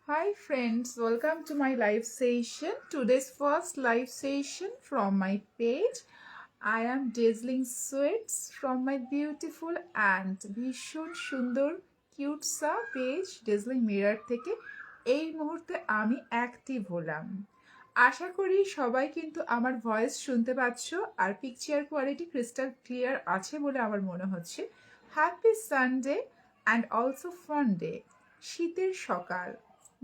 Hi friends, welcome to my live session. Today's first live session from my page. I am Dazzling Sweets from my beautiful and ভীষণ সুন্দর cute সা page Dazzling Mirror থেকে এই মুহূর্তে আমি active হলাম। আশা করি সবাই কিন্তু আমার ভয়েস শুনতে পাচ্ছ আর পিকচার কোয়ালিটি ক্রিস্টাল ক্লিয়ার আছে বলে আমার মনে হচ্ছে। Happy Sunday and also fun day. শীতের সকাল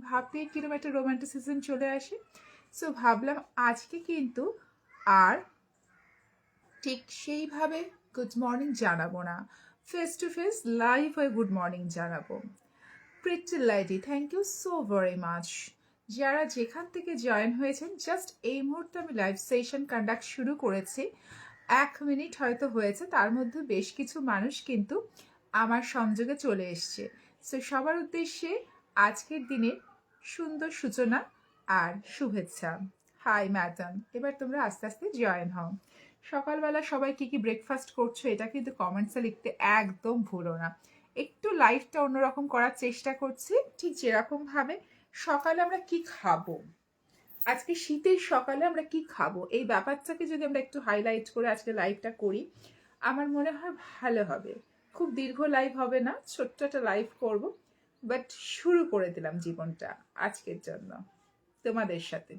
ভাবতেই কিরকম একটা রোমান্টিসিজম চলে আসে। সো ভাবলাম আজকে কিন্তু আর ঠিক সেইভাবে গুড মর্নিং জানাবো না, ফেস টু ফেস লাইভ হয়ে গুড মর্নিং জানাবো। Pretty lady, thank you so very much. যারা যেখান থেকে জয়েন হয়েছেন, জাস্ট এই মুহূর্তে আমি লাইভ সেশন কন্ডাক্ট শুরু করেছি, 1 মিনিট হয়তো হয়েছে, তার মধ্যে বেশ কিছু মানুষ কিন্তু আমার সংযোগে চলে এসছে। সো সবার উদ্দেশ্যে আজকের দিনের সুন্দর সূচনা আর শুভেচ্ছা। হাই ম্যাডাম, এবার তোমরা আস্তে আস্তে জয়েন হও। সকালবেলা সবাই কি কি ব্রেকফাস্ট করছো এটা কিন্তু কমেন্টসে লিখতে একদম ভুলো না। একটু লাইফটা অন্যরকম করার চেষ্টা করছি, ঠিক যেরকমভাবে সকালে আমরা কি খাবো, আজকে শীতের সকালে আমরা কি খাবো, এই ব্যাপারটাকে যদি আমরা একটু হাইলাইট করে আজকে লাইভটা করি, আমার মনে হয় ভালো হবে। খুব দীর্ঘ লাইভ হবে না, ছোট্ট একটা লাইভ করব, বাট শুরু করে দিলাম জীবনটা আজকের জন্য তোমাদের সাথে।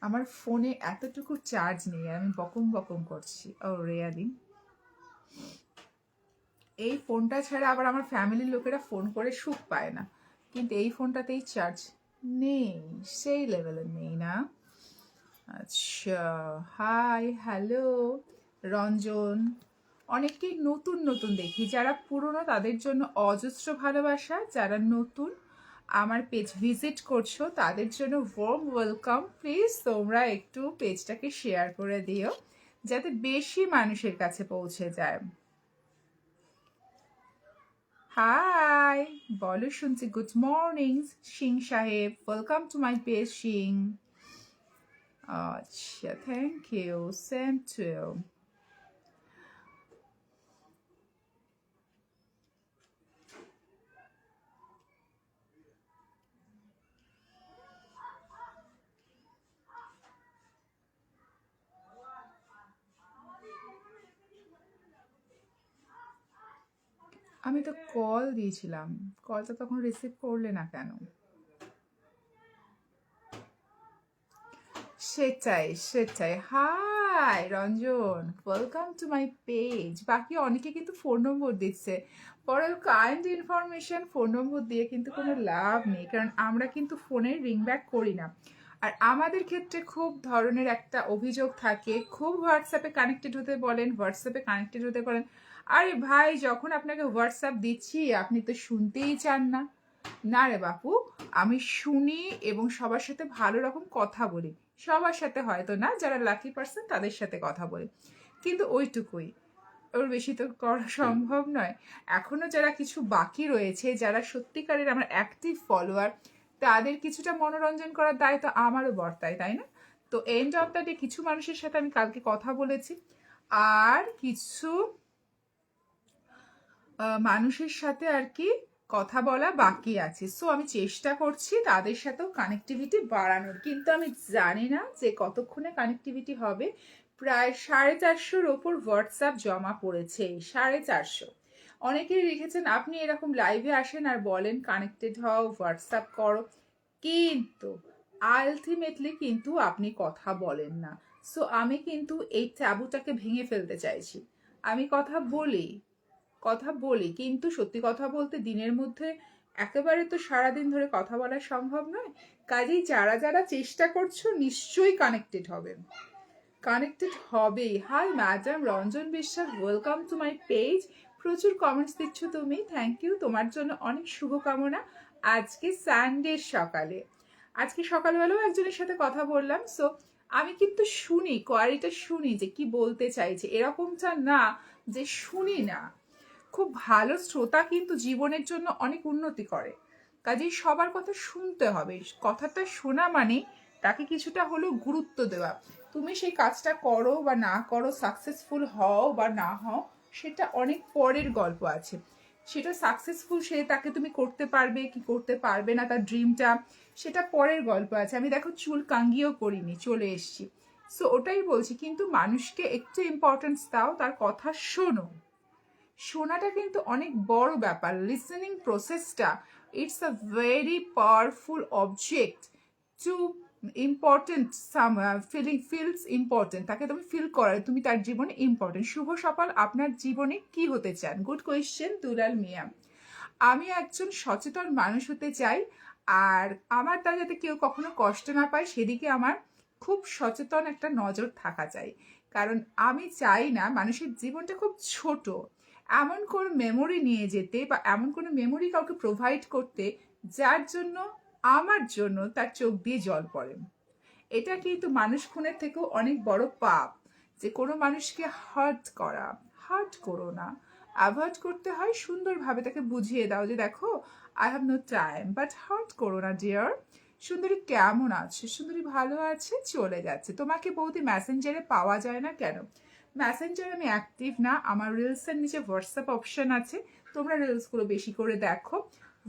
আমার ফোনে এতটুকু চার্জ নেই, আমি বকম বকম করছি। ও রিয়ালি, এই ফোনটা ছাড়া আবার আমার ফ্যামিলির লোকেরা ফোন করে সুখ পায় না, কিন্তু এই ফোনটাতেই চার্জ নেই, সেই লেভেলের নেই না। আচ্ছা, হাই হ্যালো রঞ্জন। অনেকেই নতুন নতুন দেখি, যারা পুরনো তাদের জন্য অজস্র ভালোবাসা, যারা নতুন আমার পেজ ভিজিট করছো তাদের জন্য ওয়ার্ম ওয়েলকাম। প্লিজ তোমরা একটু পেজটাকে শেয়ার করে দিও যাতে বেশি মানুষের কাছে পৌঁছে যায়। হাই বলো, শুনছি। Good morning Singh sahab, welcome to my page Singh. আচ্ছা, thank you, same to you. আমি তো কল দিয়েছিলাম, কলটা তখন রিসিভ করলে না কেন? সেটাই সেটাই। Hi Ranjan, welcome to my page. বাকি অনেকে কিন্তু ফোন নম্বর দিচ্ছে, পরে কাইন্ড ইনফরমেশন ফোন নম্বর দিয়ে কিন্তু কোনো লাভ নেই, কারণ আমরা কিন্তু ফোনের রিং ব্যাক করি না। আর আমাদের ক্ষেত্রে খুব ধরনের একটা অভিযোগ থাকে, খুব হোয়াটসঅ্যাপে কানেক্টেড হতে বলেন, হোয়াটসঅ্যাপে কানেক্টেড হতে বলেন। আরে ভাই, যখন আপনাকে হোয়াটসঅ্যাপ দিচ্ছি আপনি তো শুনতেই চান না। না রে বাপু, আমি শুনি এবং সবার সাথে ভালো রকম কথা বলি। সবার সাথে হয়তো না, যারা লাকি পার্সন তাদের সাথে কথা বলি, কিন্তু ওইটুকুই, ওর বেশি তো করা সম্ভব নয়। এখনো যারা কিছু বাকি রয়েছে, যারা সত্যিকারের আমার অ্যাক্টিভ ফলোয়ার, তাদের কিছুটা মনোরঞ্জন করার দায়িত্ব আমারও বর্তায়, তাই না? তো এন্ড অফ দ্য ডে কিছু মানুষের সাথে আমি কালকে কথা বলেছি, আর কিছু মানুষের সাথে আর কি কথা বলা বাকি আছে। সো আমি চেষ্টা করছি তাদের সাথেও কানেক্টিভিটি বাড়ানোর, কিন্তু আমি জানি না যে কতক্ষণে কানেক্টিভিটি হবে। প্রায় 450-র ওপর হোয়াটসঅ্যাপ জমা পড়েছে, 450। অনেকেই লিখেছেন আপনি এরকম লাইভে আসেন আর বলেন কানেক্টেড হও, হোয়াটসঅ্যাপ করো, কিন্তু আলটিমেটলি কিন্তু আপনি কথা বলেন না। সো আমি কিন্তু এই ট্যাবুটাকে ভেঙে ফেলতে চাইছি। আমি কথা বলি কিন্তু সত্যি কথা বলতে দিনের মধ্যে একেবারে তো সারাদিন ধরে কথা বলা সম্ভব নয়। কাজেই যারা যারা চেষ্টা করছো নিশ্চয়ই কানেক্টেড হবেই। হাই ম্যাডাম রঞ্জন বিশ্বাস, ওয়েলকাম টু মাই পেজ। প্রচুর কমেন্টস দিচ্ছ তুমি, থ্যাংক ইউ, তোমার জন্য অনেক শুভকামনা। আজকে সানডে সকালে, আজকে সকালবেলাও একজনের সাথে কথা বললাম। সো আমি কিন্তু শুনি, কোয়ারিটা শুনি যে কি বলতে চাইছে, এরকমটা না যে শুনি না। খুব ভালো শ্রোতা কিন্তু জীবনের জন্য অনেক উন্নতি করে, কাজেই সবার কথা শুনতে হবে। কথাটা শোনা মানে তাকে কিছুটা হলেও গুরুত্ব দেওয়া। তুমি সেই কাজটা করো বা না করো, সাকসেসফুল হও বা না হও, সেটা অনেক পরের গল্প আছে, সেটা সাকসেসফুল সে তাকে তুমি করতে পারবে কি করতে পারবে না, তার ড্রিমটা সেটা পরের গল্প আছে। আমি দেখো চুল কাঙ্গিও করিনি, চলে এসছি। সো ওটাই বলছি, কিন্তু মানুষকে একটু ইম্পর্টেন্স দাও, তার কথা শোনো। শোনাটা কিন্তু অনেক বড় ব্যাপার। লিসেনিং প্রসেসটা it's a very powerful object to important some feels important, তাকে তুমি ফিল করার, তুমি তার জীবনে ইম্পর্টেন্ট। শুভ সকাল, আপনার জীবনে কি হতে চান? গুড কোয়েশ্চেন দুলাল মিয়া। আমি একজন সচেতন মানুষ হতে চাই, আর আমার দ্বারা যাতে কেউ কখনো কষ্ট না পায় সেদিকে আমার খুব সচেতন একটা নজর থাকা চাই। কারণ আমি চাই না মানুষের জীবনটা খুব ছোট, এমন কোনো মেমোরি নিয়ে যেতে বা এমন কোনো মেমোরি কাউকে প্রোভাইড করতে যার জন্য আমার জন্য তার চোখ দিয়ে জল পড়ে। এটা কিন্তু মানুষ খুনের থেকেও অনেক বড় পাপ, যে কোনো মানুষকে হার্ট করা। হার্ট করো না, অ্যাভয়েড করতে হয়, সুন্দরভাবে তাকে বুঝিয়ে দাও যে দেখো I have no time, but hurt করো না ডিয়ার। সুন্দরী কেমন আছে? সুন্দরী ভালো আছে, চলে যাচ্ছে। তোমাকে বৌদি মেসেঞ্জারে পাওয়া যায় না কেন? মেসেঞ্জারে আমি অ্যাক্টিভ না, আমার রিলসের নিচে হোয়াটসঅ্যাপ অপশন আছে, তোমরা রিলসগুলো বেশি করে দেখো,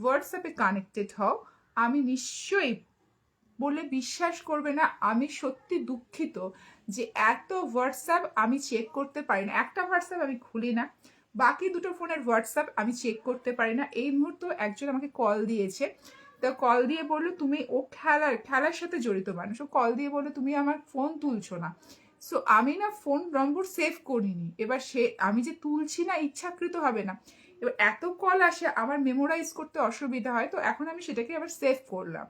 হোয়াটসঅ্যাপে কানেক্টেড হও। আমি নিশ্চয়ই, বলে বিশ্বাস করবে না, আমি সত্যি দুঃখিত যে এত হোয়াটসঅ্যাপ আমি চেক করতে পারি না। একটা হোয়াটসঅ্যাপ আমি খুলি না, বাকি দুটো ফোনের হোয়াটসঅ্যাপ আমি চেক করতে পারি না। এই মুহূর্তে একজন আমাকে কল দিয়েছে, তো কল দিয়ে বললো তুমি, ও খেলার সাথে জড়িত মানুষ, ও কল দিয়ে বললো তুমি আমার ফোন তুলছো না। সো আমি না ফোন নম্বর সেভ করিনি, এবার আমি যে তুলছি না ইচ্ছাকৃত হবে না, এবার এত কল আসে আমার মেমোরাইজ করতে অসুবিধা হয়, তো এখন আমি সেটাকে আবার সেভ করলাম।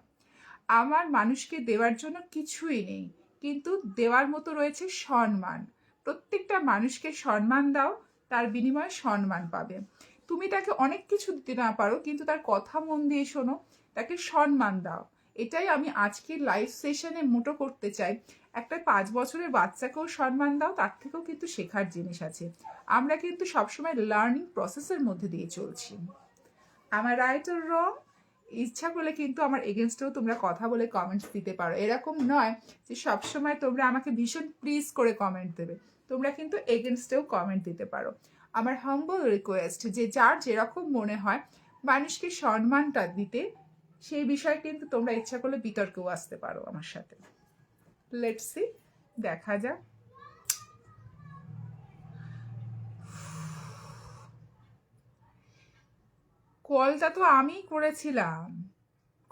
আমার মানুষকে দেওয়ার জন্য কিছুই নেই, কিন্তু দেওয়ার মতো রয়েছে সম্মান। প্রত্যেকটা মানুষকে সম্মান দাও, তার বিনিময়ে সম্মান পাবে। তুমি তাকে অনেক কিছু দিতে না পারো, কিন্তু তার কথা মন দিয়ে শোনো, তাকে সম্মান দাও। এটাই আমি আজকের লাইভ সেশনে মোটো করতে চাই। একটা 5 বছরের বাচ্চাকেও সম্মান দাও, তার থেকেও কিন্তু শেখার জিনিস আছে। আমরা কিন্তু সবসময় লার্নিং প্রসেসের মধ্যে দিয়ে চলছি। আমার রাইট আর রং? ইচ্ছা করলে কিন্তু আমার এগেনস্টেও তোমরা কথা বলে কমেন্টস দিতে পারো। এরকম নয় যে সবসময় তোমরা আমাকে ভীষণ প্লিজ করে কমেন্ট দেবে, তোমরা কিন্তু এগেনস্টেও কমেন্ট দিতে পারো। আমার হাম্বল রিকোয়েস্ট যে যার যেরকম মনে হয় মানুষকে সম্মানটা দিতে, সেই বিষয়ে কিন্তু তোমরা ইচ্ছা করলে বিতর্কেও আসতে পারো আমার সাথে। লেটস সি, দেখা যাক। কলটা তো আমিই করেছিলাম,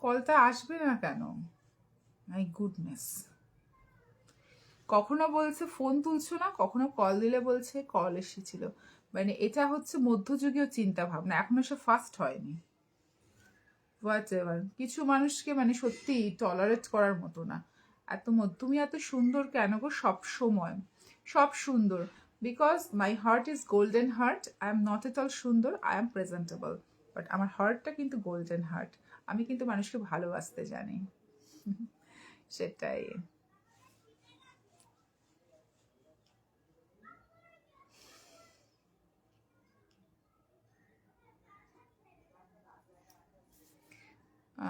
কলটা আসবে না কেন? My goodness. কখনো বলছে ফোন তুলছো না, কখনো কল দিলে বলছে কল এসেছিল। মানে এটা হচ্ছে মধ্যযুগীয় চিন্তা ভাবনা, এখনো সে ফাস্ট হয়নি। হোয়াট এভার, কিছু মানুষকে মানে সত্যি টলারেট করার মতো না। তুমি এত সুন্দর কেন গো? সব সময় সব সুন্দর, because my heart is golden heart. I am not at all সুন্দর, আই এম প্রেজেন্টেবল, বাট আমার হার্টটা কিন্তু গোল্ডেন হার্ট। আমি কিন্তু মানুষকে ভালোবাসতে জানি। সেটাই।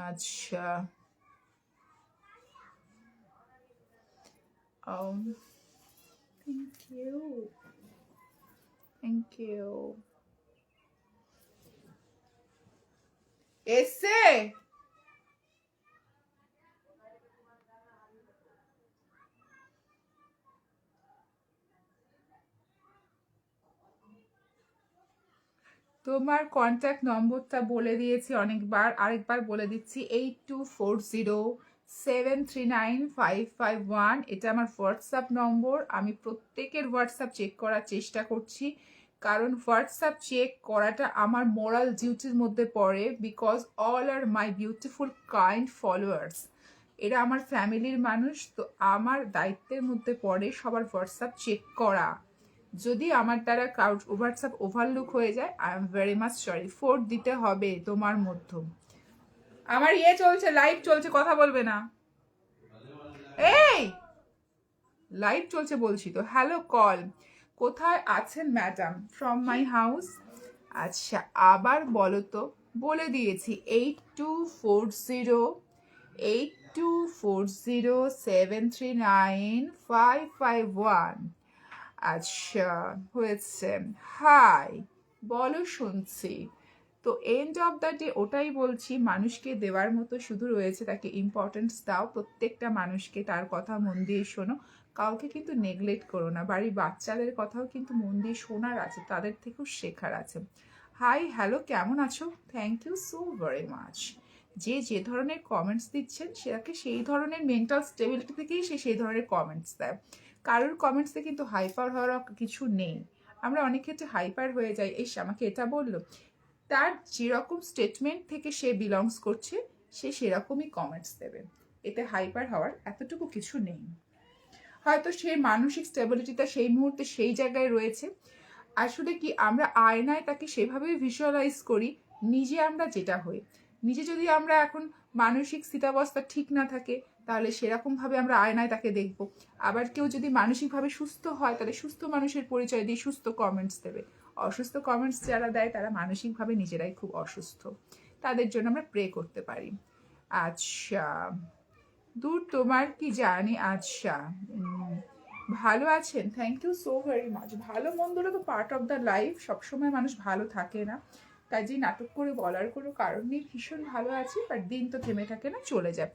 আচ্ছা, থ্যাংক ইউ, থ্যাংক ইউ। এসে তোমার কন্ট্যাক্ট নম্বরটা বলে দিয়েছি অনেকবার, আরেকবার বলে দিচ্ছি, 8240739551। এটা আমার হোয়াটসঅ্যাপ নম্বর। আমি প্রত্যেকের হোয়াটসঅ্যাপ চেক করার চেষ্টা করছি, কারণ হোয়াটসঅ্যাপ চেক করাটা আমার মোরাল ডিউটির মধ্যে পড়ে, because all are my beautiful kind followers. এরা আমার ফ্যামিলির মানুষ, তো আমার দায়িত্বের মধ্যে পড়ে সবার হোয়াটসঅ্যাপ চেক করা। যদি আমার দ্বারা হোয়াটসঅ্যাপ ওভারলুক হয়ে যায়, I am very much sorry. 4 দিতে হবে তোমার মধ্যে। আমার চলছে, লাইভ চলছে, কথা বলবে না। এই লাইভ চলছে বলছি তো। হ্যালো কল, কোথায় আছেন ম্যাডাম? From my house. আচ্ছা আবার বলো তো। বলে দিয়েছি 8240739551। আচ্ছা হয়েছে। হাই বলো, শুনছি। তো এন্ড অফ দ্য ডে ওটাই বলছি, মানুষকে দেওয়ার মতো শুধু রয়েছে, তাকে ইম্পর্টেন্স দাও, প্রত্যেকটা মানুষকে তার কথা মন দিয়ে শোনো, কাউকে কিন্তু নেগলেক্ট করো না। বাড়ির বাচ্চাদের কথাও কিন্তু মন দিয়ে শোনার আছে, তাদের থেকেও শেখার আছে। হাই হ্যালো, কেমন আছো? Thank you so very much. যে ধরনের কমেন্টস দিচ্ছেন সেটাকে সেই ধরনের মেন্টাল স্টেবিলিটি থেকেই সেই ধরনের কমেন্টস দেয়। কারোর কমেন্টসে কিন্তু হাইপার হওয়ার কিছু নেই। আমরা অনেক ক্ষেত্রে হাইপার হয়ে যাই, এসে আমাকে এটা বললো, তার যেরকম স্টেটমেন্ট থেকে সে বিলংস করছে সে সেরকমই কমেন্টস দেবে, এতে হাইপার হওয়ার এতটুকু কিছু নেই। হয়তো সেই মানসিক স্টেবিলিটিটা সেই মুহূর্তে সেই জায়গায় রয়েছে। আসলে কি, আমরা আয়নায় তাকে সেভাবেই ভিজুয়ালাইজ করি নিজে আমরা যেটা হই। নিজে যদি আমরা এখন মানসিক স্থিতাবস্থা ঠিক না থাকে তাহলে সেরকমভাবে আমরা আয়নায় তাকে দেখব। আবার কেউ যদি মানসিকভাবে সুস্থ হয় তাহলে সুস্থ মানুষের পরিচয় দিয়ে সুস্থ কমেন্টস দেবে। অসুস্থ কমেন্টস যারা দেয় তারা মানসিকভাবে নিজেরাই খুব অসুস্থ, তাদের জন্য আমরা প্রে করতে পারি। আচ্ছা, দূর তোমার কি জানি। আচ্ছা, ভালো আছেন, thank you so very much. ভালো মন্দটা তো পার্ট অফ দ্য লাইফ, সবসময় মানুষ ভালো থাকে না, কাজেই নাটক করে বলার কোনো কারণ নেই। ভীষণ ভালো আছি, বাট দিন তো থেমে থাকে না, চলে যায়।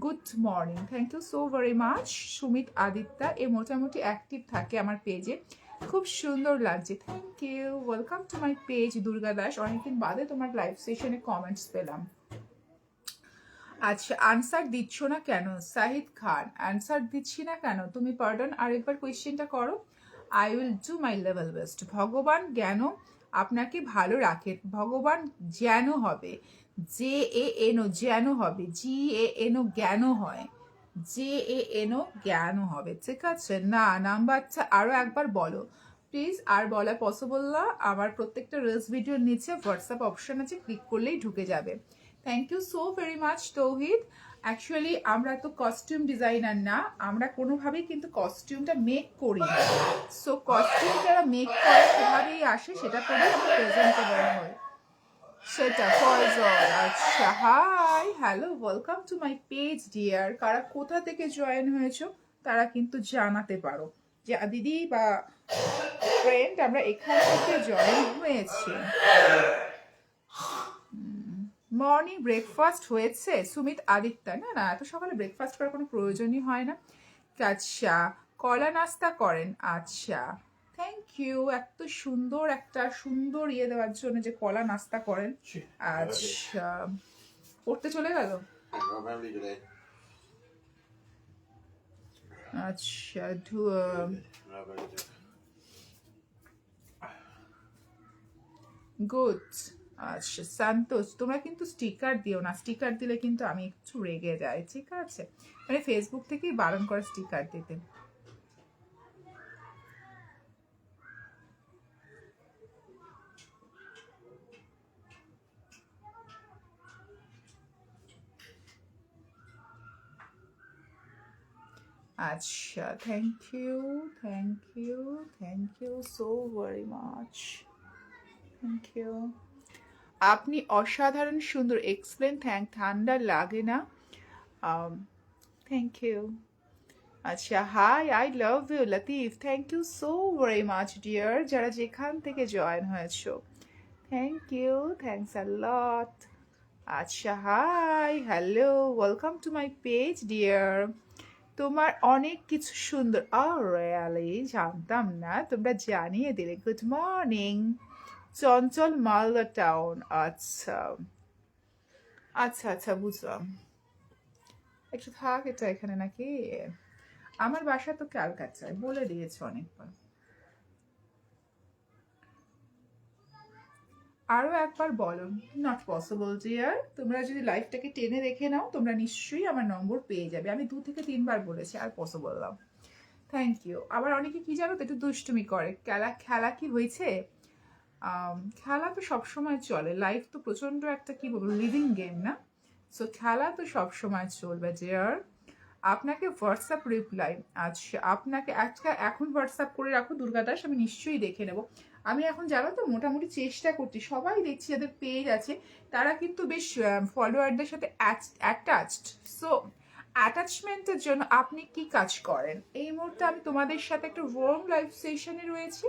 Good morning, thank you so very much. Sumit Aditya এ মোটামুটি অ্যাক্টিভ থাকে আমার পেজে, খুব সুন্দর লাগছে, thank you. Welcome to my page Durga Das, অনেকদিন বাদে তোমার লাইভ সেশনে কমেন্টস পেলাম। আচ্ছা, আনসার দিচ্ছ না কেন? সাহিদ খান, আনসার দিচ্ছি না কেন? তুমি পার্ডন আরেকবার কোয়েশ্চেনটা করো। I will do my level best. ভগবান জ্ঞান আপনাকে ভালো রাখেন, ভগবান জ্ঞান হবে, জে এ এনো জ্ঞান হবে, জি এ এনো জ্ঞান হয়, জে এ এনো জ্ঞান হবে, ঠিক আছে? না নাম্বারটা আরও একবার বলো প্লিজ। আর বলা পসিবল না, আমার প্রত্যেকটা রিলস ভিডিওর নিচে হোয়াটসঅ্যাপ অপশন আছে, ক্লিক করলেই ঢুকে যাবে। Thank you so very much Touhid. Actually আমরা তো কস্টিউম ডিজাইনার না, আমরা কোনোভাবেই কিন্তু কস্টিউমটা মেক করি না। সো কস্টিউম যারা মেক করে সেভাবেই আসে, সেটা করেই আমরা প্রেজেন্টেবল হয়, সেটা ফয়জল। আচ্ছা, hi hello, welcome to my page dear. কারা কোথা থেকে জয়েন হয়েছো তারা কিন্তু জানাতে পারো যে দিদি বা ফ্রেন্ড আমরা এখান থেকে জয়েন হয়েছি। মর্নিং ব্রেকফাস্ট হয়েছে? সুমিত আদিত্যা, না না, এত সকালে ব্রেকফাস্ট করার কোনো প্রয়োজনই হয় না। আচ্ছা, কলা নাস্তা করেন? আচ্ছা, থ্যাংক ইউ এত সুন্দর একটা সুন্দর ইয়ে দেওয়ার জন্য যে কলা নাস্তা করেন। আচ্ছা, পড়তে চলে গেল। আচ্ছা, গুড। আচ্ছা সন্তোষ, তোমরা কিন্তু স্টিকার দিও না, স্টিকার দিলে কিন্তু আমি একটু রেগে যাই, ঠিক আছে? মানে ফেসবুক থেকেই বারণ করে স্টিকার দিতে। আচ্ছা, thank you, thank you, thank you so very much, thank you. আপনি অসাধারণ সুন্দর, এক্সপ্লেন, ঠান্ডা লাগে না? Thank you. আচ্ছা, hi I love you Latif, thank you so very much dear, যারা যেখান থেকে জয়েন হয়েছো, thank you, thanks a lot. আচ্ছা, hi hello, welcome to my page dear. তোমার অনেক কিছু সুন্দর, রিয়ালি জানতাম না, তোমরা জানিয়ে দিলে, গুড মর্নিং। চঞ্চল মালদা টাউন, আচ্ছা আচ্ছা আচ্ছা, বুঝলাম। একটু থাক এটা এখানে নাকি? আমার বাসা তো ক্যালকাটায়, বলে দিয়েছে অনেকবার। আরও একবার বলো। নট পসিবল ডিয়ার, তোমরা যদি লাইফটাকে টেনে রেখে নাও তোমরা নিশ্চয়ই আমার নম্বর পেয়ে যাবে। আমি 2 থেকে 3 বার বলেছি, আর পসিবল না। Thank you. আবার অনেকে কি জানো তো, একটু দুষ্টুমি করে। খেলা কি হয়েছে? খেলা তো সবসময় চলে, লাইফ তো প্রচণ্ড একটা কি বলবো লিভিং গেম না? সো খেলা তো সবসময় চলবে ডিয়ার। আপনাকে হোয়াটসঅ্যাপ রিপ্লাই, আচ্ছা আপনাকে এখন হোয়াটসঅ্যাপ করে রাখো দুর্গা দাস, আমি নিশ্চয়ই দেখে নেব। আমি এখন জানো তো মোটামুটি চেষ্টা করছি, সবাই দেখছি যাদের পেজ আছে তারা কিন্তু বেশ ফলোয়ারদের সাথে অ্যাটাচড। সো অ্যাটাচমেন্টের জন্য আপনি কি কাজ করেন? এই মুহূর্তে আমি তোমাদের সাথে একটা ওয়ার্ম লাইভ সেশনে রয়েছি,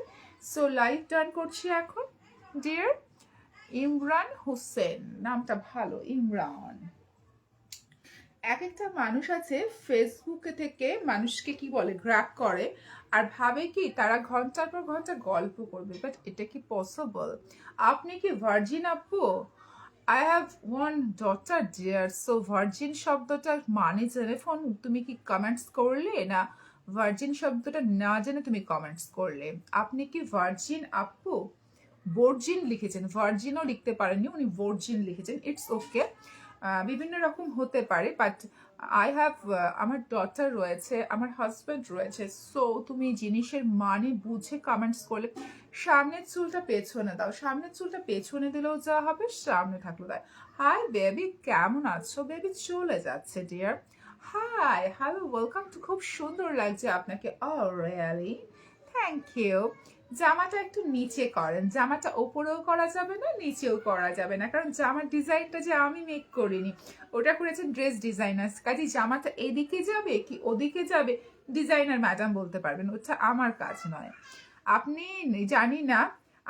সো লাইভ টার্ন করছি এখন ডিয়ার। ইমরান হোসেন, নামটা ভালো, ইমরান। এক একটা মানুষ আছে ফেসবুকে থেকে মানুষকে কি বলে গ্র্যাব করে আর ভাবে কি তারা ঘন্টার পর ঘন্টা গল্প করবে, বাট এটা কি পসিবল? আপনি কি ভার্জিন আপু? I have one daughter dear, so virgin শব্দটার মানে জেনে ফোন তুমি কি কমেন্টস করলে, না ভার্জিন শব্দটা না জেনে তুমি কমেন্টস করলে? আপনি কি ভার্জিন আপু? ভার্জিন লিখেছেন, ভার্জিনও লিখতে পারেননি, উনি ভার্জিন লিখেছেন, ইটস ওকে। বিভিন্ন রকম হতে পারে, বাট আই হ্যাভ, আমার ডটার রয়েছে, আমার হাজব্যান্ড রয়েছে, সো তুমি জিনিসের মানে বুঝে কমেন্টস করলে। সামনের চুলটা পেছনে দাও, সামনের চুলটা পেছনে দিলেও যা হবে, সামনে থাকলেও তাই। হাই বেবি, কেমন আছো? বেবি চলে যাচ্ছে dear. Hi, hello, welcome to, খুব সুন্দর লাগছে আপনাকে। Oh really, thank you. জামাটা একটু নিচে করেন, জামাটা ওপরেও করা যাবে না নিচেও করা যাবে না, কারণ জামার ডিজাইনটা যে আমি মেক করিনি, ওটা করেছেন ড্রেস ডিজাইনার। কাজে জামাটা এদিকে যাবে কি ওদিকে যাবে ডিজাইনার ম্যাডাম বলতে পারবেন, ওটা আমার কাজ নয়। আপনি, জানি না,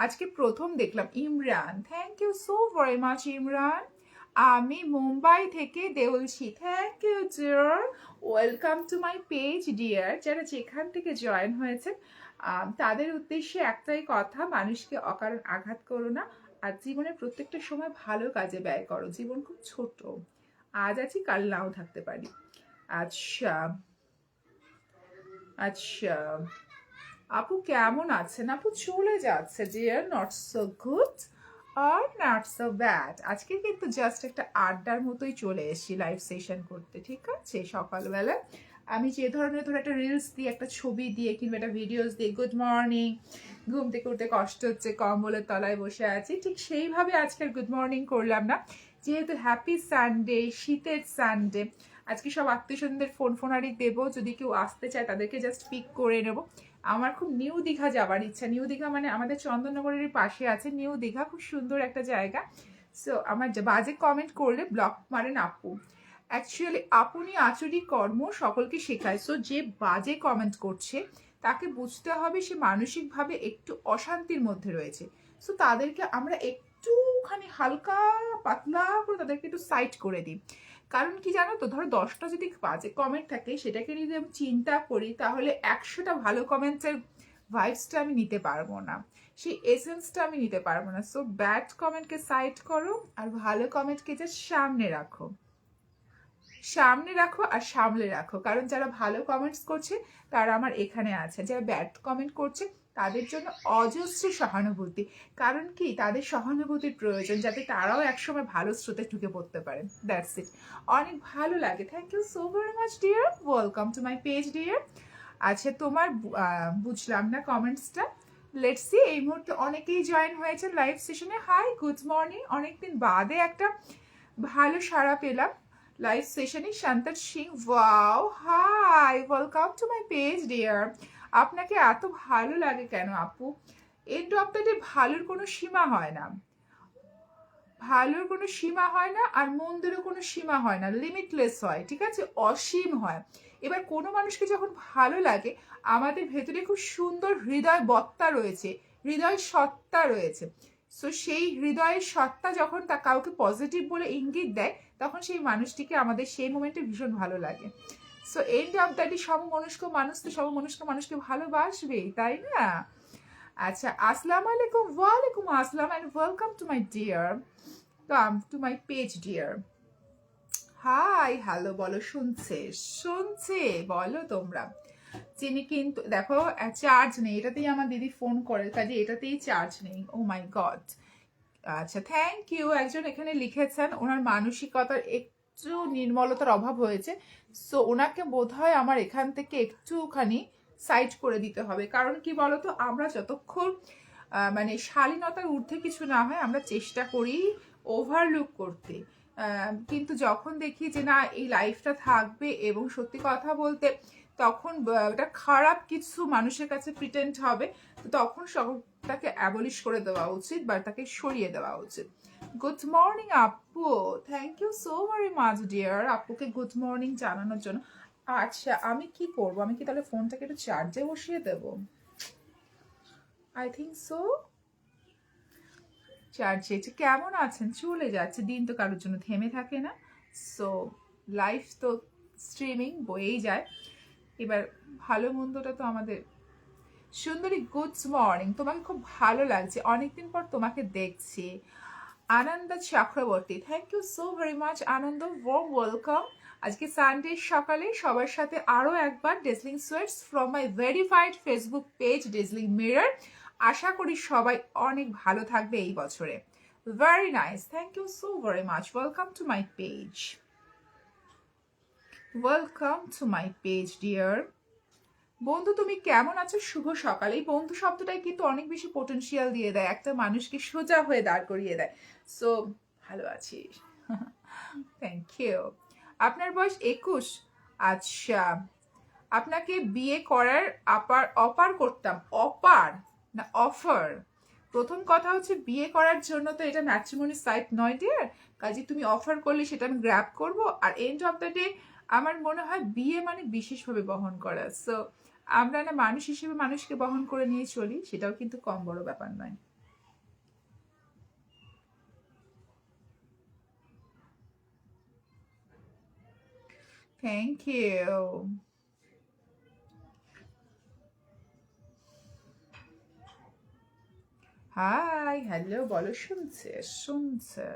আজকে প্রথম দেখলাম। Imran, thank you so very much Imran. আমি মুম্বাই থেকে দেউলছি, thank you dear, welcome to my page dear. যারা যেখান থেকে জয়েন হয়েছে তাদের উদ্দেশ্যে একটাই কথা, মানুষকে অকারণ আঘাত করো না, আর জীবনের প্রত্যেকটা সময় ভালো কাজে ব্যয় করো। জীবন খুব ছোট, আজ আছি কাল নাও থাকতে পারি। আচ্ছা আচ্ছা, আপু কেমন আছেন? আপু চলে যাচ্ছে ডিয়ার, নট সো গুড আর নট সো ব্যাড। আজকে কিন্তু জাস্ট একটা আড্ডার মতোই চলে এসেছি লাইভ সেশন করতে, ঠিক আছে? সকালবেলা আমি যে ধরনের ধরো একটা রিলস দিয়ে, একটা ছবি দিয়ে, কিংবা একটা ভিডিওস দিয়ে, গুড মর্নিং, ঘুম থেকে উঠতে কষ্ট হচ্ছে, কম্বলের তলায় বসে আছি, ঠিক সেইভাবে আজকের গুড মর্নিং করলাম না, যেহেতু হ্যাপি সানডে, শীতের সানডে। আজকে সব আত্মীয় স্বজনদের ফোনারি দেবো, যদি কেউ আসতে চায় তাদেরকে জাস্ট পিক করে নেবো। আমার খুব নিউ দীঘা যাওয়ার ইচ্ছা। নিউ দীঘা মানে আমাদের চন্দননগরের পাশে আছে নিউ দীঘা, খুব সুন্দর একটা জায়গা। সো আমার বাজে কমেন্ট করলে ব্লক মারেন আপু। অ্যাকচুয়ালি আপনি আচুরি কর্ম সকলকে শেখায়, সো যে বাজে কমেন্ট করছে তাকে বুঝতে হবে সে মানসিকভাবে একটু অশান্তির মধ্যে রয়েছে। সো তাদেরকে আমরা একটুখানি হালকা পাতলা করে তাদেরকে একটু সাইড করে দিই। কারণ কি জানো তো, ধরো 10টা যদি বাজে কমেন্ট থাকে, সেটাকে যদি আমি চিন্তা করি, তাহলে 100টা ভালো কমেন্টের ভাইবসটা আমি নিতে পারবো না, সেই এসেন্সটা আমি নিতে পারবো না। সো ব্যাড কমেন্টকে সাইড করো আর ভালো কমেন্টকে জাস্ট সামনে রাখো, সামনে রাখো আর সামলে রাখো। কারণ যারা ভালো কমেন্টস করছে তারা আমার এখানে আছে, যারা ব্যাড কমেন্ট করছে তাদের জন্য অজস্র সহানুভূতি। কারণ কি, তাদের সহানুভূতির প্রয়োজন, যাতে তারাও একসময় ভালো স্রোতে ঢুকে পড়তে পারে। That's it. অনেক ভালো লাগে। Thank you so very much dear, welcome to my page dear. আচ্ছা, তোমার বুঝলাম না কমেন্টসটা। লেটস সি, এই মুহূর্তে অনেকেই জয়েন হয়েছে লাইভ সেশনে। Hi, good morning. অনেকদিন বাদে একটা ভালো সাড়া পেলাম লাইভ সেশনে। শান্তর Singh, wow, hi, welcome to my page dear. আপনাকে এত ভালো লাগে কেন আপু? এন্ড অফ দ্য ডে ভালোর কোনো সীমা হয় না, ভালোর কোনো সীমা হয় না, আর মন্দিরও কোনো সীমা হয় না, লিমিটলেস হয়, ঠিক আছে, অসীম হয়। এবার কোনো মানুষকে যখন ভালো লাগে, আমাদের ভেতরে খুব সুন্দর হৃদয় বত্তা রয়েছে, হৃদয় সত্তা রয়েছে। সো সেই হৃদয়ের সত্তা যখন তা কাউকে পজিটিভ বলে ইঙ্গিত দেয়, তখন সেই মানুষটিকে আমাদের সেই মোমেন্টে ভীষণ ভালো লাগে। সো এন্ড অফ দ্যাট, সমমনস্ক মানুষ তো সমমনস্ক মানুষকে ভালোবাসবেই, তাই না? আচ্ছা, আসসালামু আলাইকুম। ওয়ালাইকুম আসসালাম and welcome to my dear, come to my page dear. Hi, hello বলো, শুনছে শুনছে বলো তোমরা। চিনি কিন্তু দেখো চার্জ নেই, এটাতেই আমার দিদি ফোন করে, কাজে এটাতেই চার্জ নেই। ও মাই গড। আচ্ছা, থ্যাংক ইউ। একজন এখানে লিখেছেন ওনার মানসিকতার একটু নির্মলতার অভাব হয়েছে, সো ওনাকে বোধহয় আমার এখান থেকে একটুখানি সাইড করে দিতে হবে। কারণ কি বলতো, আমরা যতক্ষণ মানে শালীনতার ঊর্ধ্বে কিছু না হয়, আমরা চেষ্টা করি ওভারলুক করতে। কিন্তু যখন দেখি যে না, এই লাইফটা থাকবে এবং সত্যি কথা বলতে তখন ওটা খারাপ কিছু মানুষের কাছে প্রিটেন্ড হবে, তো তখন তাকে অ্যাবলিশ করে দেওয়া উচিত বা তাকে সরিয়ে দেওয়া উচিত। গুড মর্নিং আপু, thank you so very much dear, আপুকে গুড মর্নিং জানানোর জন্য। আচ্ছা, আমি কি করবো, আমি কি তাহলে ফোনটাকে একটু চার্জে বসিয়ে দেবো? I think so. চার্জে কেমন আছেন? চলে যাচ্ছে, দিন তো কারোর জন্য থেমে থাকে না। সো লাইফ তো স্ট্রিমিং বয়েই যায়। এবার ভালো মন্দটা তো আমাদের। সুন্দরী গুড মর্নিং, তোমাকে খুব ভালো লাগছে, অনেকদিন পর তোমাকে দেখছি। Ananda Chakraborty, thank you so very much Ananda, warm welcome. আজকে সানডে সকালে সবার সাথে আরও একবার dazzling sweets from my verified Facebook page dazzling mirror. আশা করি সবাই অনেক ভালো থাকবে এই বছরে। Very nice, thank you so very much, welcome to my page, welcome to my page dear. বন্ধু তুমি কেমন আছো? শুভ সকাল। এই বন্ধু শব্দটাই কিন্তু অনেক বেশি পোটেনশিয়াল দিয়ে দেয়, একটা মানুষকে সোজা হয়ে দাঁড় করিয়ে দেয়। সো ভালো আছিস? Thank you. আপনার বয়স 21? আচ্ছা, আপনাকে বিয়ে করার অপার করতাম। অপার না অফার? প্রথম কথা হচ্ছে, বিয়ে করার জন্য তো এটা ম্যাট্রিমনি সাইট নয় ডিয়ার, কাজে তুমি অফার করলে সেটা আমি গ্র্যাব করব। আর এন্ড অফ দ্য ডে আমার মনে হয় বিয়ে মানে বিশেষভাবে বহন করা। সো আমরা না মানুষ হিসেবে মানুষকে বহন করে নিয়ে চলি, সেটাও কিন্তু কম বড় ব্যাপার নয়। Thank you. হাই হ্যালো বলো, শুনছে শুনছে।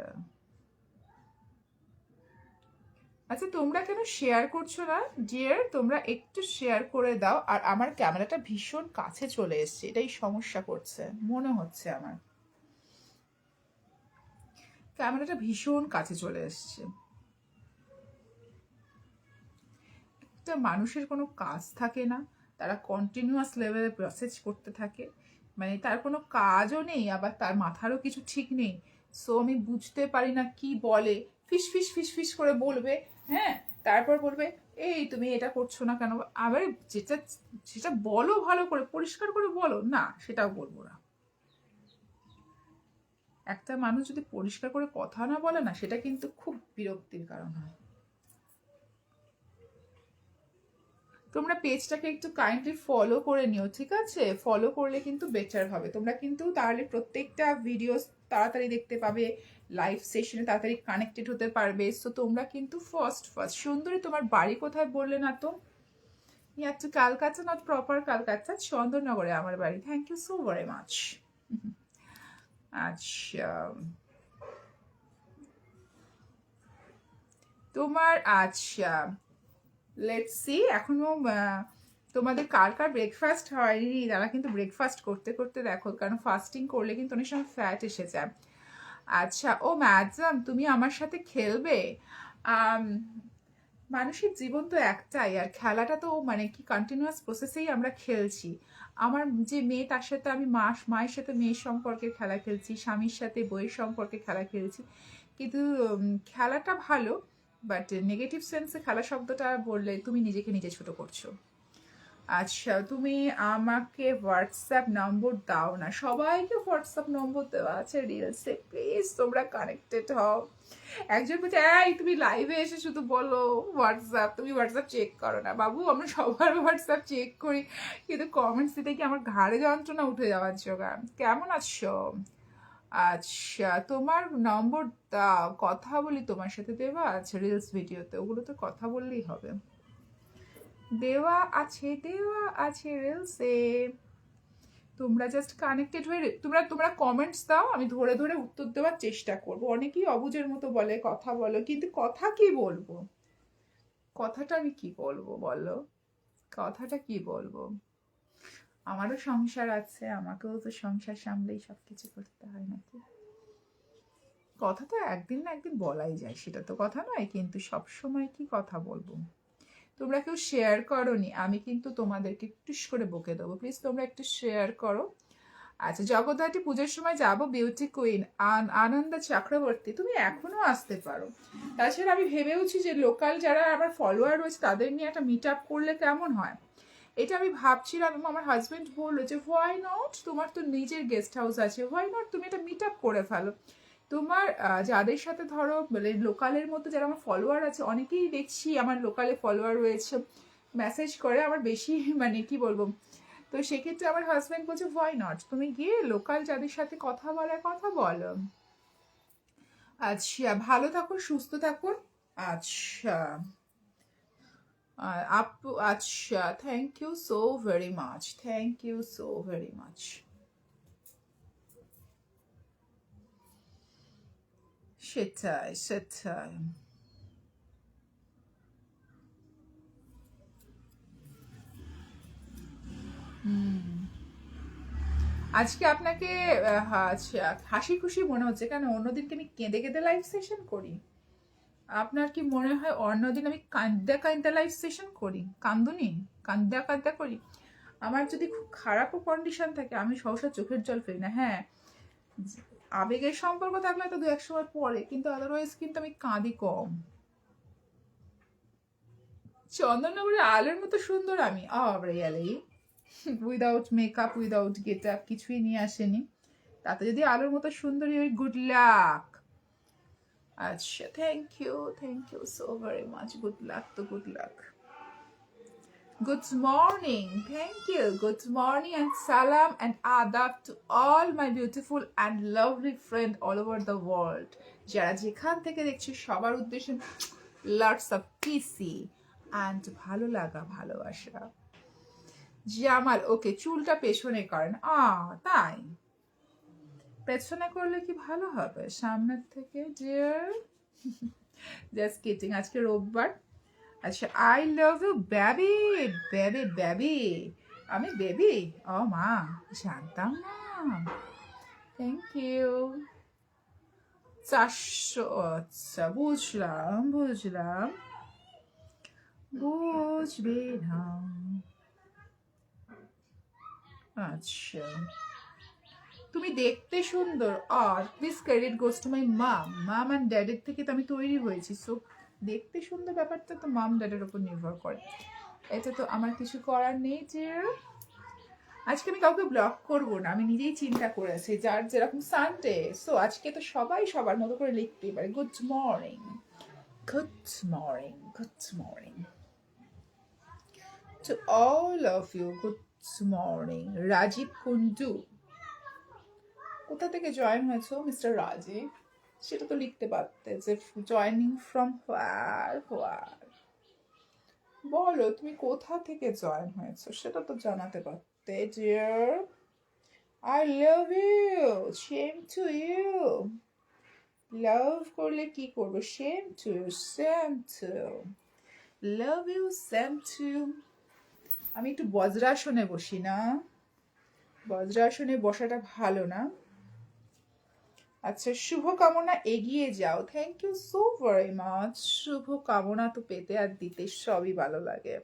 আচ্ছা তোমরা কেন শেয়ার করছো না ডিয়ার? তোমরা একটু শেয়ার করে দাও। আর আমার ক্যামেরাটা ভীষণ কাছে চলে এসছে, এটাই সমস্যা করছে মনে হচ্ছে। আমার ক্যামেরাটা ভীষণ কাছে চলে এসছে। একটা মানুষের কোনো কাজ থাকে না, তারা কন্টিনিউয়াস লেভেলে প্রসেস করতে থাকে, মানে তার কোনো কাজও নেই, আবার তার মাথারও কিছু ঠিক নেই। সো আমি বুঝতে পারি না কি বলে, ফিস ফিস ফিস ফিস করে বলবে, হ্যাঁ, তারপর বলবে এই তুমি এটা করছো না কেন। আবার যেটা যেটা বলো ভালো করে পরিষ্কার করে বলো, না সেটাও বলবো না। একটা মানুষ যদি পরিষ্কার করে কথা না বলে না, সেটা কিন্তু খুব বিরক্তির কারণ হয়। তোমরা পেজটাকে একটু কাইন্ডলি ফলো করে নিও, ঠিক আছে? ফলো করলে কিন্তু বেটার হবে। তোমরা কিন্তু তাহলে প্রত্যেকটা ভিডিও তাড়াতাড়ি দেখতে পাবে, লাইভ সেশনে তাড়াতাড়ি কানেক্টেড হতে পারবে। সো তোমরা কিন্তু ফার্স্ট সুন্দরী, তোমার বাড়ি কোথায় বললে না তো? একটু ক্যালকাটা, নট প্রপার ক্যালকাটা, চন্দননগরে আমার বাড়ি। Thank you so very much. আচ্ছা তোমার, আচ্ছা লেটস সি এখনো তোমাদের কার কার ব্রেকফাস্ট হয়নি, তারা কিন্তু ব্রেকফাস্ট করতে করতে দেখো, কারণ ফাস্টিং করলে কিন্তু অনেক সময় ফ্যাট এসে যায়। আচ্ছা ও ম্যাডাম, তুমি আমার সাথে খেলবে? মানুষের জীবন তো একটাই, আর খেলাটা তো মানে কি কন্টিনিউয়াস প্রসেসেই আমরা খেলছি। আমার যে মেয়ে, তার সাথে আমি মায়ের সাথে মেয়ের সম্পর্কে খেলা খেলছি, স্বামীর সাথে বইয়ের সম্পর্কে খেলা খেলছি। কিন্তু খেলাটা ভালো, বাট নেগেটিভ সেন্সে খেলা শব্দটা বললে তুমি নিজেকে নিজে ছোট করছো। আচ্ছা তুমি আমাকে হোয়াটসঅ্যাপ নম্বর দাও না। সবাইকে হোয়াটসঅ্যাপ নম্বর দেওয়া আছে রিলসে, প্লিজ তোমরা কানেক্টেড হও। একজন বলছে এই তুমি লাইভে এসে শুধু বলো হোয়াটসঅ্যাপ, তুমি হোয়াটসঅ্যাপ চেক করো না। বাবু আমরা সবার হোয়াটসঅ্যাপ চেক করি, কিন্তু কমেন্টস দিতে কি আমার ঘাড়ে যন্ত্রণা উঠে যাওয়ার জোগাড়। কেমন আছো? আচ্ছা তোমার নম্বর দাও, কথা বলি তোমার সাথে। দেওয়া আছে রিলস ভিডিওতে, ওগুলো তো কথা বললেই হবে। দেওয়া আছে, দেওয়া আছে রিলসে। তোমরা জাস্ট কানেক্টেড হয়ে তোমরা তোমরা কমেন্টস দাও, আমি ধরে ধরে উত্তর দেওয়ার চেষ্টা করব। অনেকেই অবুঝের মতো বলে কথা বলো, কিন্তু কথা কি বলবো? কথাটা আমি কি বলবো বলো? কথাটা কি বলবো? আমারও সংসার আছে, আমাকেও তো সংসার সামলেই সবকিছু করতে হয় নাকি? কথা তো একদিন না একদিন বলাই যায়, সেটা তো কথা নয়, কিন্তু সব সময় কি কথা বলবো? তোমরা কেউ শেয়ার করোনি, আমি কিন্তু তোমাদেরকে একটু করে বকে দেবো। প্লিজ তোমরা একটু শেয়ার করো। আচ্ছা জগদ্ধাত্রী পুজোর সময় যাব, বিউটি কুইন আনন্দ চক্রবর্তী, তুমি এখনো আসতে পারো। তাছাড়া আমি ভেবেওছি যে লোকাল যারা আমার ফলোয়ার রয়েছে তাদের নিয়ে একটা মিট আপ করলে কেমন হয়, এটা আমি ভাবছিলাম। আমার হাজবেন্ড বললো যে হোয়াই নট, তোমার তো নিজের গেস্ট হাউস আছে, হোয়াই নট তুমি একটা মিট আপ করে ফেলো। তোমার যাদের সাথে ধরো মানে লোকালের মধ্যে যারা আমার ফলোয়ার আছে, অনেকেই দেখছি আমার লোকালে ফলোয়ার রয়েছে, মেসেজ করে আমার বেশি মানে কি বলবো, তো সেক্ষেত্রে আমার হাজব্যান্ড বলছে হোয়াই নট, তুমি গিয়ে লোকাল যাদের সাথে কথা বলার কথা বলো। আচ্ছা, ভালো থাকুন, সুস্থ থাকুন। আচ্ছা আপু, আচ্ছা, thank you so very much, thank you so very much. সেটাই সেটাই। আজকে আপনাকে আচ্ছা হাসি খুশি মনে হচ্ছে কেন? অন্যদিনকে আমি কেঁদে কেঁদে লাইভ সেশন করি। আপনার কি মনে হয় অন্যদিন আমি কাঁদা কাঁদা লাইভ সেশন করি? কান্দুনি, কাঁদা কাঁদা করি। আমার যদি খুব খারাপও কন্ডিশন থাকে আমি সহসা চোখের জল ফেলি না। হ্যাঁ, আবেগের সম্পর্ক থাকলে তো দু এক সময় পরে, কিন্তু আদারওয়াইজ কিন্তু আমি কাঁদি কম। চন্দননগরের আলোর মতো সুন্দর আমি really, without makeup without get up কিছুই নিয়ে আসেনি, তাতে যদি আলোর মতো সুন্দরী ওই গুড লাক। আচ্ছা, thank you so very much, good luck তো good luck. Good morning, thank you. Good morning and salam and adab to all my beautiful and lovely friend all over the world. যারা যেখান থেকে দেখছি সবার উদ্দেশ্যে lots of PC and ভালো লাগা, ভালোবাসা। জামাল, ওকে, চুলটা পেছনে করেন? তাই পেছনে করলে কি ভালো হবে সামনের থেকে? ডিয়ার জাস্ট কিডিং, আজকে রোববার। আচ্ছা, I love you baby, baby baby, আমি বেবি? মা, জানতাম না। Thank you. 400, আচ্ছা বুঝলাম বুঝলাম, বুঝবি না। আচ্ছা, তুমি দেখতে সুন্দর। This credit goes to my mom and ড্যাডের থেকে তো আমি তৈরি হয়েছি, সো দেখতে সুন্দর ব্যাপারটা তো মাম ড্যাডের উপর নির্ভর করে, এটা তো আমার কিছু করার নেই। যে আজকে আমি কাউকে ব্লক করবো না, আমি নিজেই চিন্তা করেছি যার যেরকম সানডে, সো আজকে তো সবাই সবার মতো করে লিখতেই পারে। Good morning, good morning, good morning to all of you, good morning. Rajib Kundu, কোথা থেকে জয়েন হয়েছো মিস্টার রাজীব? সেটা তো লিখতে পারতে যে জয়নিং ফ্রম হোয়ার। বলো তুমি কোথা থেকে জয়েন হয়েছো, সেটা তো জানাতে পারতে। Dear, I love you, same to you. Love করলে কি করবো? Same to you, same to love you, same to. আমি একটু বজ্রাসনে বসি না? বজ্রাসনে বসাটা ভালো না? আচ্ছা, শুভকামনা, এগিয়ে যাও। Thank you so very much. শুভকামনা তো পেতে আর দিতে সবই ভালো লাগে।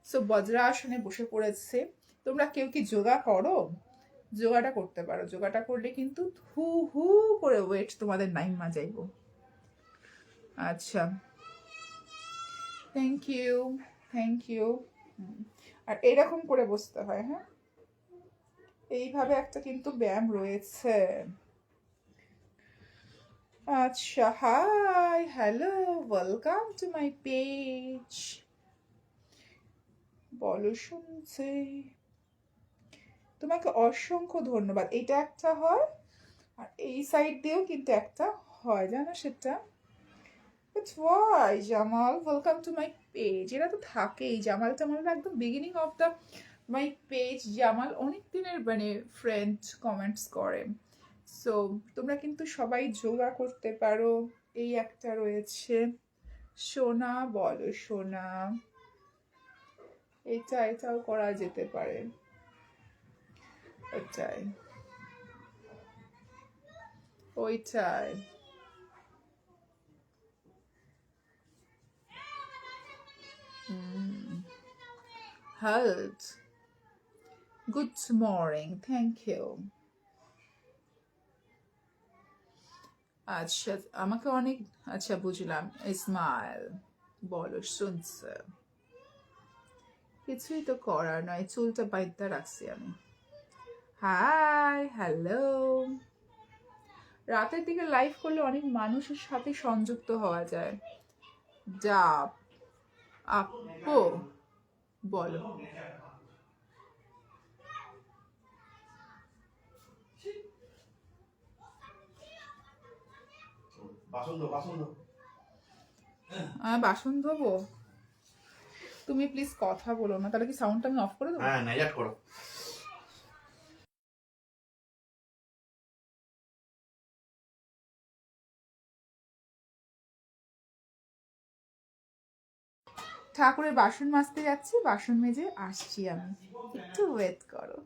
সো বজ্রাসনে বসে পড়েছে। তোমরা কেউ কি যোগা করো? যোগাটা করতে পারো, যোগাটা করলে কিন্তু হু হু করে ওয়েট তোমাদের নাইমা যাইব। আচ্ছা, থ্যাংক ইউ, থ্যাংক ইউ। আর এরকম করে বসতে হয়, হ্যাঁ, এইভাবে একটা কিন্তু ব্যায়াম রয়েছে। আচ্ছা, hi, hello, welcome to my page. বলো শুনছে। তোমাকে অসংখ্য ধন্যবাদ। এটা একটা হয় আর এই সাইড দিয়েও কিন্তু একটা হয়, জানো সেটা? But why, Jamal? Welcome to my page, এরা তো থাকেই। জামাল টামালরা একদম beginning of the my page. Jamal অনেক দিনের মানে ফ্রেন্ড কমেন্টস করে। সো তোমরা কিন্তু সবাই যোগা করতে পারো। এই একটা রয়েছে। সোনা, বলো সোনা, এটাও করা যেতে পারে। ওইটাই ওইটাই। Health, good morning, thank you. আচ্ছা, আমাকে অনেক, আচ্ছা বুঝলাম। ইসমাইল, বলো শুনছে। কিছুই তো করার নয়, চুলটা বাইদ্যা রাখছি আমি। Hi, hello. রাতের দিকে লাইভ করলে অনেক মানুষের সাথে সংযুক্ত হওয়া যায়। ডাব, আপু, বলো। বাসন ধোবো? তুমি প্লিজ কথা বলো না, তাহলে কি সাউন্ডটা আমি অফ করে দেবো? হ্যাঁ নাইজাট করো। ঠাকুরের বাসন মাজতে যাচ্ছি, বাসন মেজে আসছি আমি, একটু ওয়েট করো।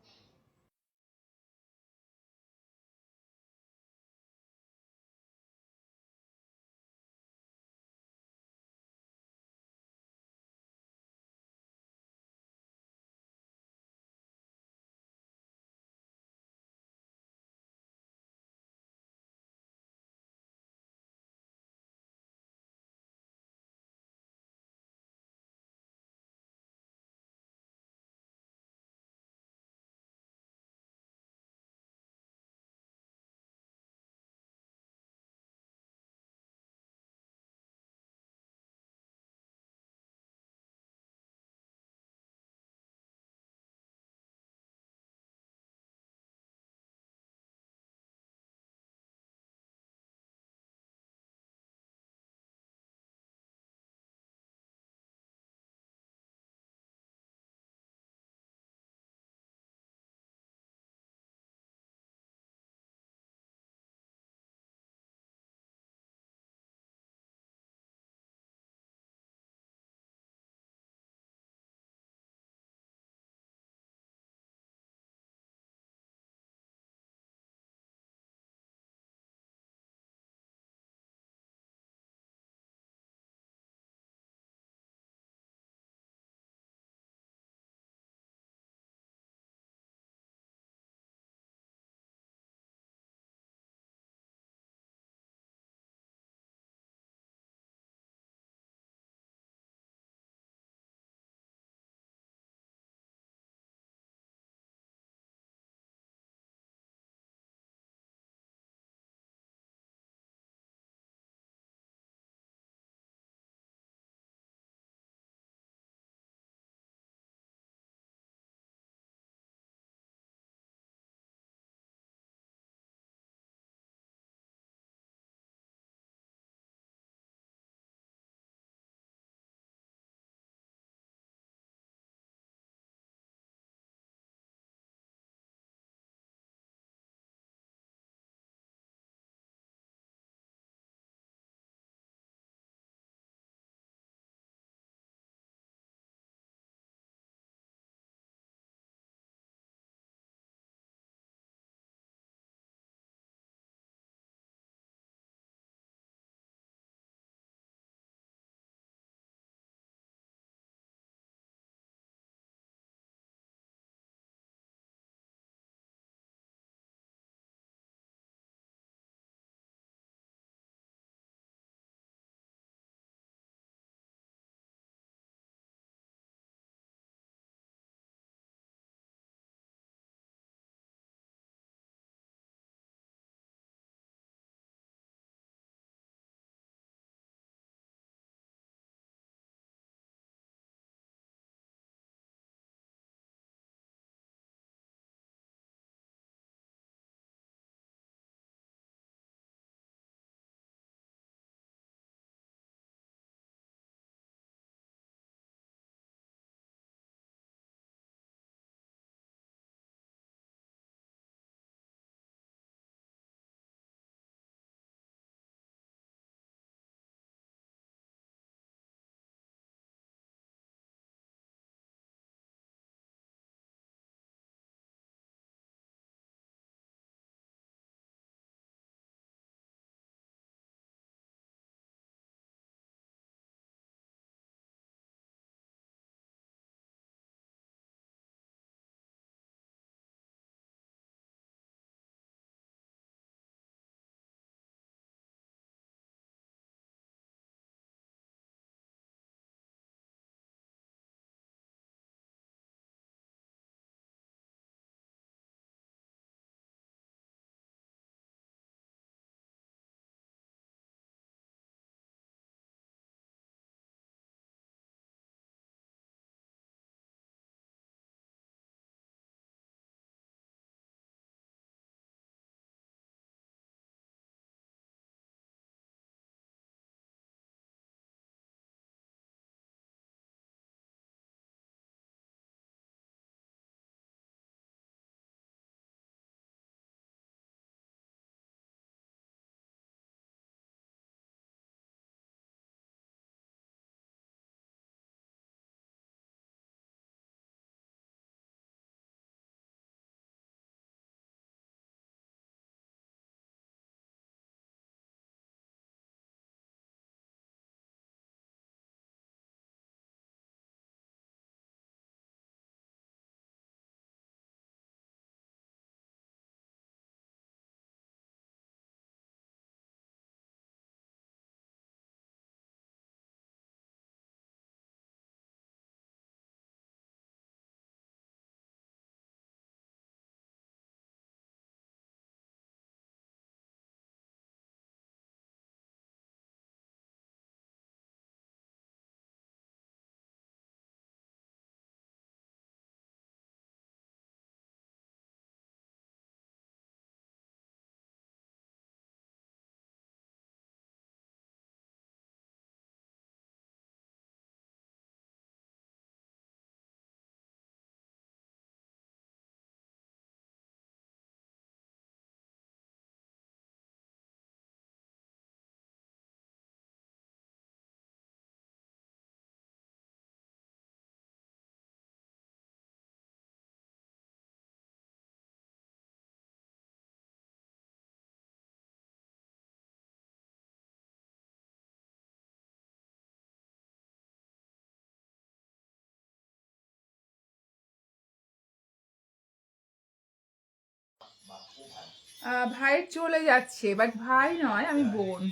ভাইয়ের চলে যাচ্ছে, বাট ভাই নয়, আমি বোন।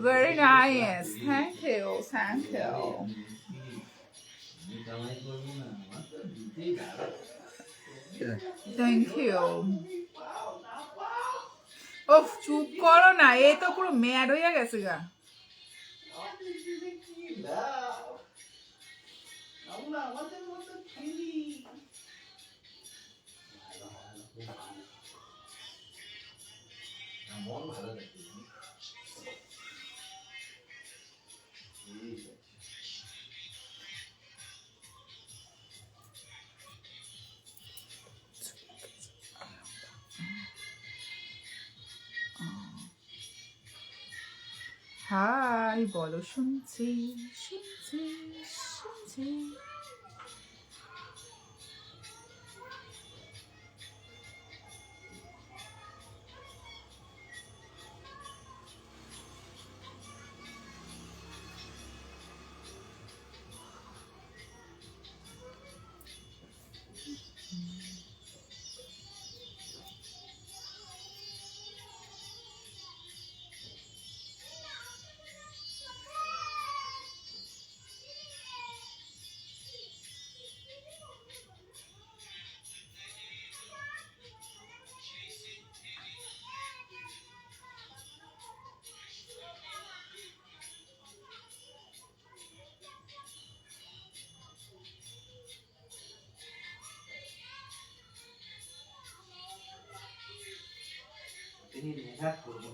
Very nice, thank you, thank you. Thank you. ওফ, চুপ করো না, এ তো পুরো ম্যাড হয়ে গেছে গা। মন ভালো থাকে। হাই বলো, শুনছি শুনছি শুনছি। তিনি মেঘাত করবো